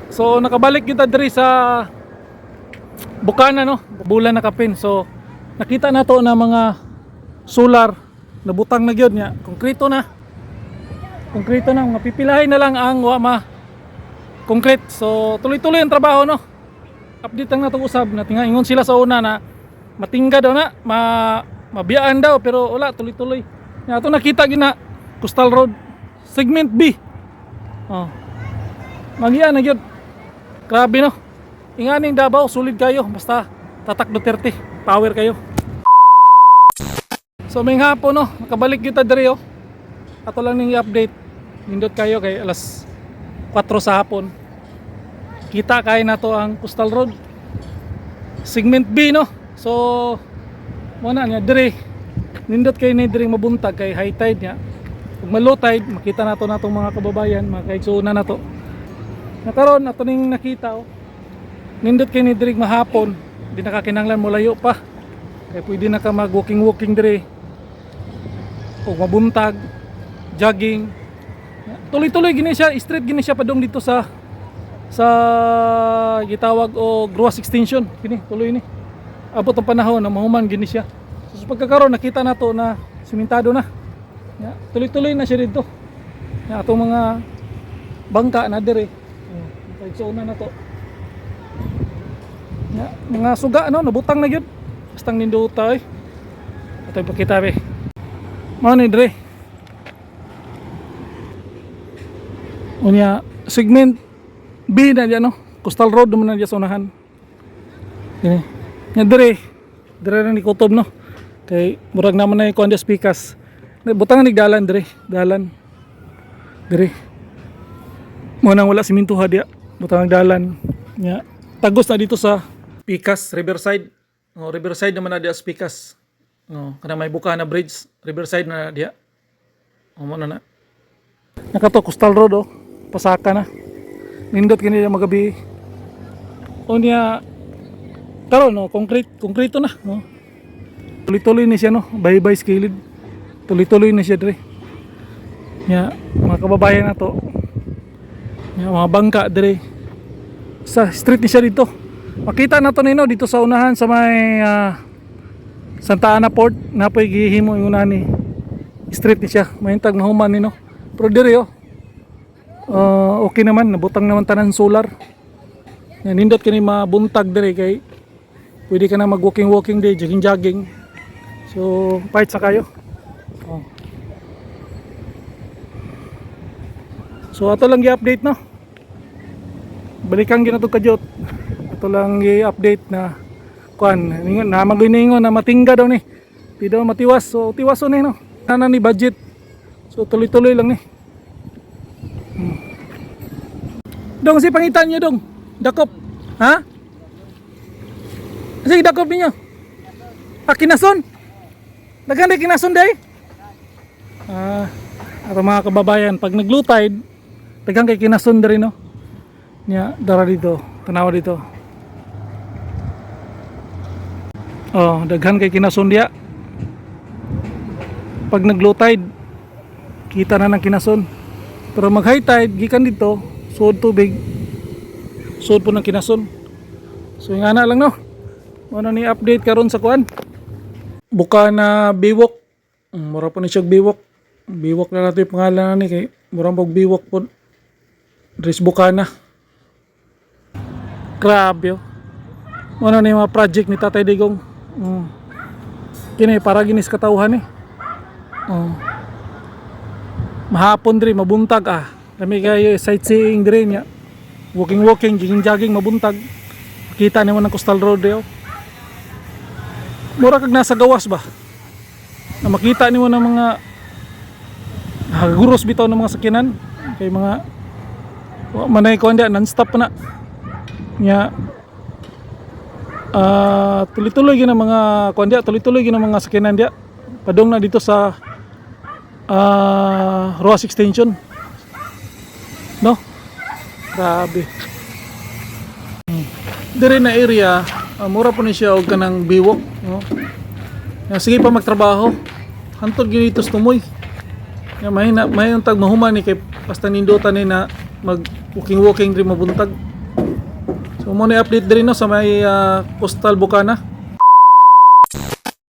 So nakabalik kita diri sa Bukana no, bulan na kapin. So nakita na to na mga solar na butang na gyud nya, konkreto na. Konkreto na, mga pipilahin na lang ang wa ma concrete. So tuloy-tuloy ang trabaho no. Update ang natong usab na ingon sila sa una na matingga daw na, mabiyaan daw pero wala, tuloy-tuloy. Nya ato nakita gina Coastal Road segment B. Oh. Magian na gyud. Grabe no. Inganing Davao sulid kayo basta tatak Duterte, power kayo. So may hapon no, nakabalik kita diri oh. Ato lang ning i-update. Nindot kayo kay alas 4 sa hapon. Kita kay nato ang Coastal Road segment B no. So mo na nya diri. Nindot kay ni diri mabuntag kay high tide nya. Ug low tide makita nato natong mga kababayan, mga kaigsunan nato. Nakaron ato ning nakita oh. Nindot kay ni diri mahapon, di nakakinanglan mo layo pa. Kay pwede na ka mag walking diri. O mabuntag, jogging. Tuloy-tuloy gini siya, straight gini siya padung dito sa gitawag o Gruas extension. Kini tuloy ni. Abot ang panahon na mahuman gini siya. So sa pagkakaroon nakita nato na simentado na. Tuloy-tuloy na siya dito. Atong mga bangka na diri. Kaigsunan na to. Mga suga ano, nabutang na gyud. Bastang nindutay. Atoy pakita be. Mao ni dre. Unya segment B na diyan no. Coastal Road naman na diyan sa unahan. Ini. Nya dre. Dre ra ni kutob no. Kay murag naman na kuan des pikas. Butang ni dalan dre, dalan. Dre. Mo nang wala siminto ha dia. Butang dalan. Nya tagos na dito sa Pikas, Riverside. Oh, Riverside naman na dia sa Pikas. Oh, kana may buka na bridge, Riverside na dia. Oh, mo na. Nakato Coastal Road oh. Pasaka na. Nindot kini magabi. O niya karon no, konkreto na, no. Tuloy-tuloy ni siya no, bye-bye skilid. Tuloy-tuloy ni siya dire. Nya mga kababayan nato. Nya mga bangka dire. Sa street ni siya dito. Makita na to nino dito sa unahan sa may Santa Ana Port, napoy gihimo yung una ni street ni siya. Mahintag mahuman nino. Pero dire oh. Okay naman, nabutang naman tanan solar. Yan nindot kini mabuntag dire kay pwede ka na mag walking day, jogging. So, fight sa kayo. Oh. So ato lang i-update no. Balikan ginatog kadyot. Ito lang i-update na kuan na maguningon na matingga daw ni. Di daw matiwas. So tiwaso ni no. Nana ni budget. So tuloy-tuloy lang ni. Dong si pangitan niyo dong. Dakop. Ha? Sige dakop niyo. Kinason. Daghan day kinason day. Ato mga kababayan pag nag-low tide daghan kay kinason diri no. Nya dara dito, tanawa dito. Oh, daghan kay kinason dia. Pag nag-low tide, kita na ng kinason. Pero mag high tide, gikan dito, suod tubig. Suod po ng kinason. So yung ana lang no. Ano ni update karon sa kuan? Buka na biwok. Mura po ni siya biwok. Biwok na natin yung pangalan ni kay murang pag biwok po. Dres Bukana. Grabe oh. Ano ni mga project ni Tatay Digong. Kini para ginis katawhan eh. Mahapon diri mabuntag Kami kayo sightseeing diri niya. Walking, jogging mabuntag. Kita nimo ng Coastal Road yo. Mura kag nasa gawas ba? Na makita nimo ng mga guros bitaw ng mga sakyanan kay mga manay ko ndia non-stop na. Nya tuloy-tuloy gina mga kuandia, tuloy-tuloy gina mga sakyanan dia padung na dito sa Ruas extension no. Grabe. Dire na area mura po ni siya og kanang biwok no. Sige pa magtrabaho hantod ginito sa tumoy. May yung tag mahuman ni kay basta nindutan ni na mag walking diri mabuntag. So mo na update din no sa may Coastal Bukana.